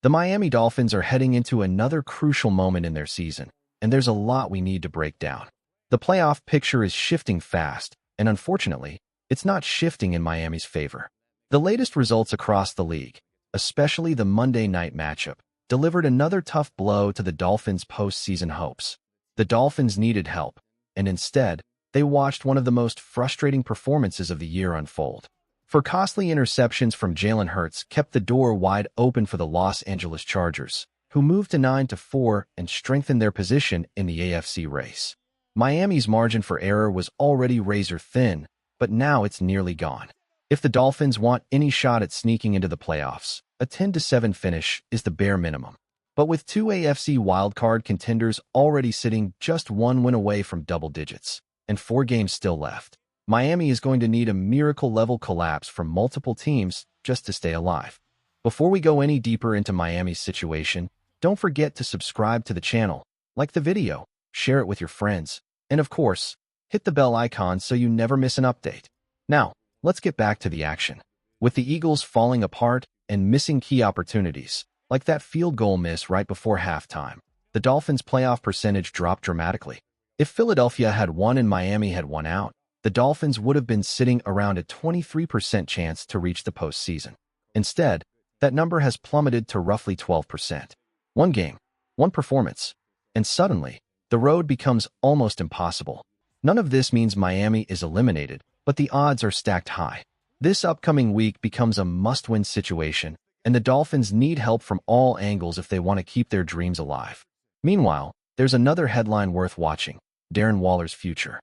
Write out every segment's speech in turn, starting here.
The Miami Dolphins are heading into another crucial moment in their season, and there's a lot we need to break down. The playoff picture is shifting fast, and unfortunately, it's not shifting in Miami's favor. The latest results across the league, especially the Monday night matchup, delivered another tough blow to the Dolphins' postseason hopes. The Dolphins needed help, and instead, they watched one of the most frustrating performances of the year unfold. For costly interceptions from Jalen Hurts kept the door wide open for the Los Angeles Chargers, who moved to 9-4 and strengthened their position in the AFC race. Miami's margin for error was already razor-thin, but now it's nearly gone. If the Dolphins want any shot at sneaking into the playoffs, a 10-7 finish is the bare minimum. But with two AFC wildcard contenders already sitting just one win away from double digits, and 4 games still left, Miami is going to need a miracle-level collapse from multiple teams just to stay alive. Before we go any deeper into Miami's situation, don't forget to subscribe to the channel, like the video, share it with your friends, and of course, hit the bell icon so you never miss an update. Now, let's get back to the action. With the Eagles falling apart and missing key opportunities, like that field goal miss right before halftime, the Dolphins' playoff percentage dropped dramatically. If Philadelphia had won and Miami had won out, the Dolphins would have been sitting around a 23% chance to reach the postseason. Instead, that number has plummeted to roughly 12%. One game, one performance, and suddenly, the road becomes almost impossible. None of this means Miami is eliminated, but the odds are stacked high. This upcoming week becomes a must-win situation, and the Dolphins need help from all angles if they want to keep their dreams alive. Meanwhile, there's another headline worth watching: Darren Waller's future.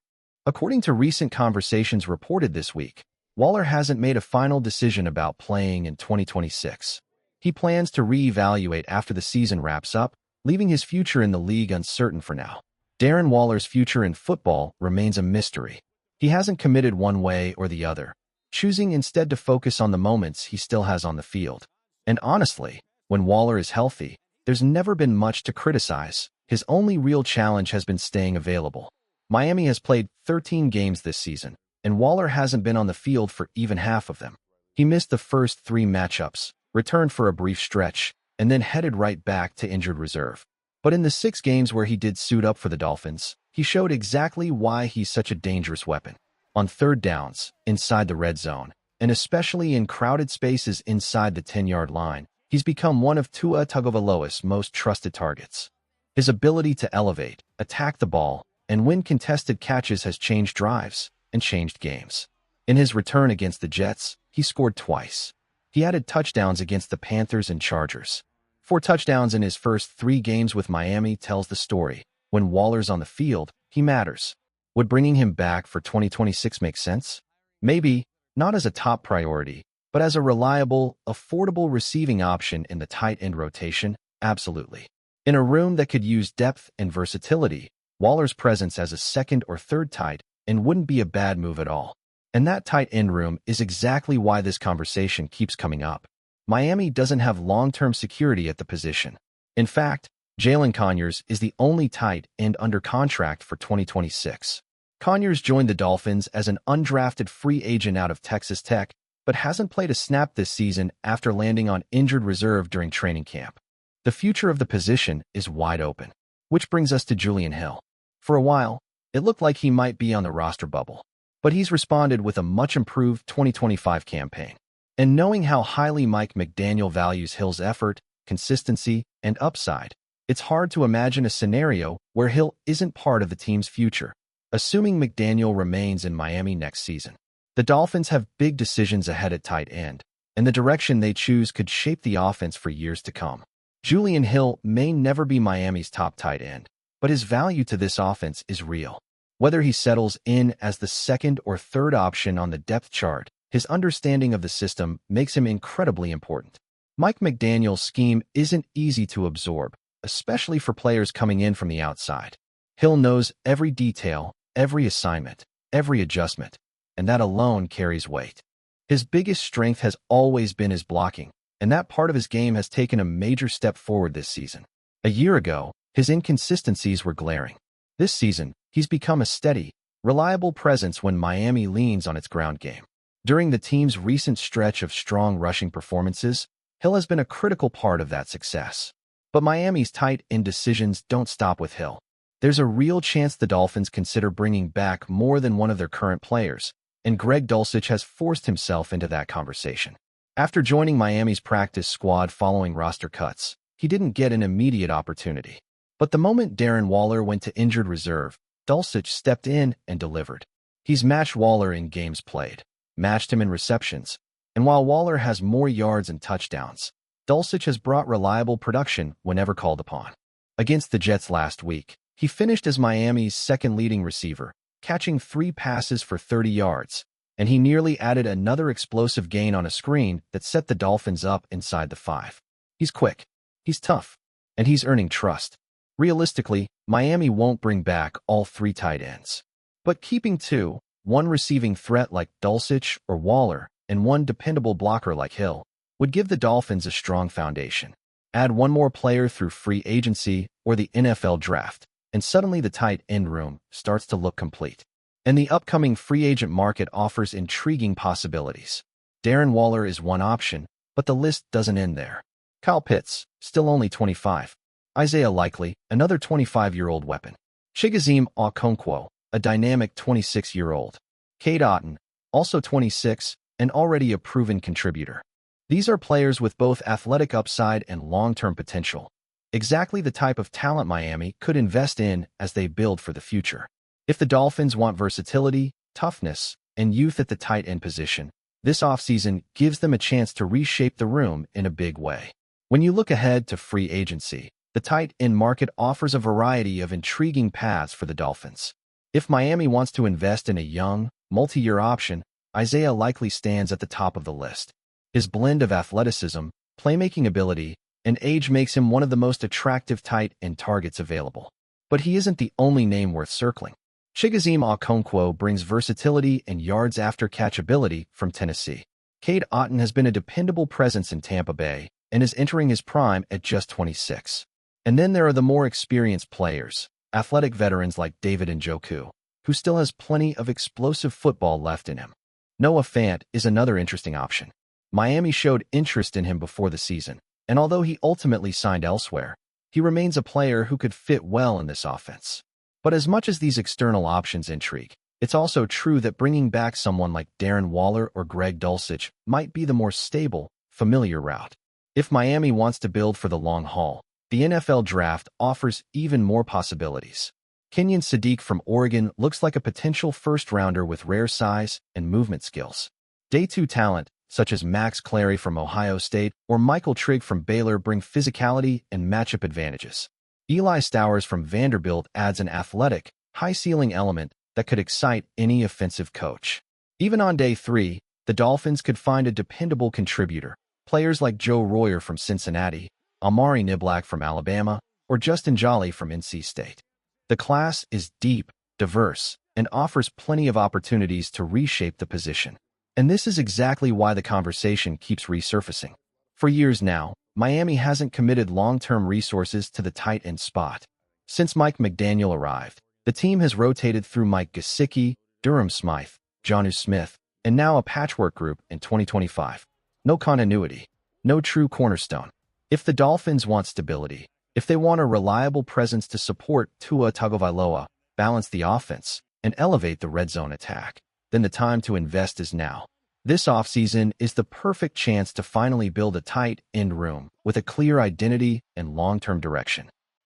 According to recent conversations reported this week, Waller hasn't made a final decision about playing in 2026. He plans to reevaluate after the season wraps up, leaving his future in the league uncertain for now. Darren Waller's future in football remains a mystery. He hasn't committed one way or the other, choosing instead to focus on the moments he still has on the field. And honestly, when Waller is healthy, there's never been much to criticize. His only real challenge has been staying available. Miami has played 13 games this season, and Waller hasn't been on the field for even half of them. He missed the first 3 matchups, returned for a brief stretch, and then headed right back to injured reserve. But in the 6 games where he did suit up for the Dolphins, he showed exactly why he's such a dangerous weapon. On third downs, inside the red zone, and especially in crowded spaces inside the 10-yard line, he's become one of Tua Tagovailoa's most trusted targets. His ability to elevate, attack the ball, and win contested catches has changed drives and changed games. In his return against the Jets, he scored twice. He added touchdowns against the Panthers and Chargers. 4 touchdowns in his first 3 games with Miami tells the story. When Waller's on the field, he matters. Would bringing him back for 2026 make sense? Maybe, not as a top priority, but as a reliable, affordable receiving option in the tight end rotation, absolutely. In a room that could use depth and versatility, Waller's presence as a second or third tight end wouldn't be a bad move at all. And that tight end room is exactly why this conversation keeps coming up. Miami doesn't have long-term security at the position. In fact, Jalen Conyers is the only tight end under contract for 2026. Conyers joined the Dolphins as an undrafted free agent out of Texas Tech, but hasn't played a snap this season after landing on injured reserve during training camp. The future of the position is wide open. Which brings us to Julian Hill. For a while, it looked like he might be on the roster bubble, but he's responded with a much-improved 2025 campaign. And knowing how highly Mike McDaniel values Hill's effort, consistency, and upside, it's hard to imagine a scenario where Hill isn't part of the team's future, assuming McDaniel remains in Miami next season. The Dolphins have big decisions ahead at tight end, and the direction they choose could shape the offense for years to come. Julian Hill may never be Miami's top tight end, but his value to this offense is real. Whether he settles in as the second or third option on the depth chart, his understanding of the system makes him incredibly important. Mike McDaniel's scheme isn't easy to absorb, especially for players coming in from the outside. Hill knows every detail, every assignment, every adjustment, and that alone carries weight. His biggest strength has always been his blocking, and that part of his game has taken a major step forward this season. A year ago, his inconsistencies were glaring. This season, he's become a steady, reliable presence when Miami leans on its ground game. During the team's recent stretch of strong rushing performances, Hill has been a critical part of that success. But Miami's tight end decisions don't stop with Hill. There's a real chance the Dolphins consider bringing back more than one of their current players, and Greg Dulcich has forced himself into that conversation. After joining Miami's practice squad following roster cuts, he didn't get an immediate opportunity. But the moment Darren Waller went to injured reserve, Dulcich stepped in and delivered. He's matched Waller in games played, matched him in receptions, and while Waller has more yards and touchdowns, Dulcich has brought reliable production whenever called upon. Against the Jets last week, he finished as Miami's second leading receiver, catching 3 passes for 30 yards, and he nearly added another explosive gain on a screen that set the Dolphins up inside the 5. He's quick, he's tough, and he's earning trust. Realistically, Miami won't bring back all 3 tight ends. But keeping 2, one receiving threat like Dulcich or Waller, and one dependable blocker like Hill, would give the Dolphins a strong foundation. Add one more player through free agency or the NFL draft, and suddenly the tight end room starts to look complete. And the upcoming free agent market offers intriguing possibilities. Darren Waller is one option, but the list doesn't end there. Kyle Pitts, still only 25. Isaiah Likely, another 25-year-old weapon. Chigoziem Okonkwo, a dynamic 26-year-old. Cade Otton, also 26, and already a proven contributor. These are players with both athletic upside and long-term potential. Exactly the type of talent Miami could invest in as they build for the future. If the Dolphins want versatility, toughness, and youth at the tight end position, this offseason gives them a chance to reshape the room in a big way. When you look ahead to free agency, the tight end market offers a variety of intriguing paths for the Dolphins. If Miami wants to invest in a young, multi-year option, Isaiah Likely stands at the top of the list. His blend of athleticism, playmaking ability, and age makes him one of the most attractive tight end targets available. But he isn't the only name worth circling. Chigoziem Okonkwo brings versatility and yards after catch ability from Tennessee. Cade Otton has been a dependable presence in Tampa Bay and is entering his prime at just 26. And then there are the more experienced players, athletic veterans like David Njoku, who still has plenty of explosive football left in him. Noah Fant is another interesting option. Miami showed interest in him before the season, and although he ultimately signed elsewhere, he remains a player who could fit well in this offense. But as much as these external options intrigue, it's also true that bringing back someone like Darren Waller or Greg Dulcich might be the more stable, familiar route. If Miami wants to build for the long haul, the NFL draft offers even more possibilities. Kenyon Sadiq from Oregon looks like a potential first-rounder with rare size and movement skills. Day 2 talent, such as Max Clary from Ohio State or Michael Trigg from Baylor, bring physicality and matchup advantages. Eli Stowers from Vanderbilt adds an athletic, high-ceiling element that could excite any offensive coach. Even on day 3, the Dolphins could find a dependable contributor. Players like Joe Royer from Cincinnati, Amari Niblack from Alabama, or Justin Jolly from NC State. The class is deep, diverse, and offers plenty of opportunities to reshape the position. And this is exactly why the conversation keeps resurfacing. For years now, Miami hasn't committed long-term resources to the tight end spot. Since Mike McDaniel arrived, the team has rotated through Mike Gesicki, Durham Smythe, Jonnu Smith, and now a patchwork group in 2025. No continuity, no true cornerstone. If the Dolphins want stability, if they want a reliable presence to support Tua Tagovailoa, balance the offense, and elevate the red zone attack, then the time to invest is now. This offseason is the perfect chance to finally build a tight end room with a clear identity and long-term direction.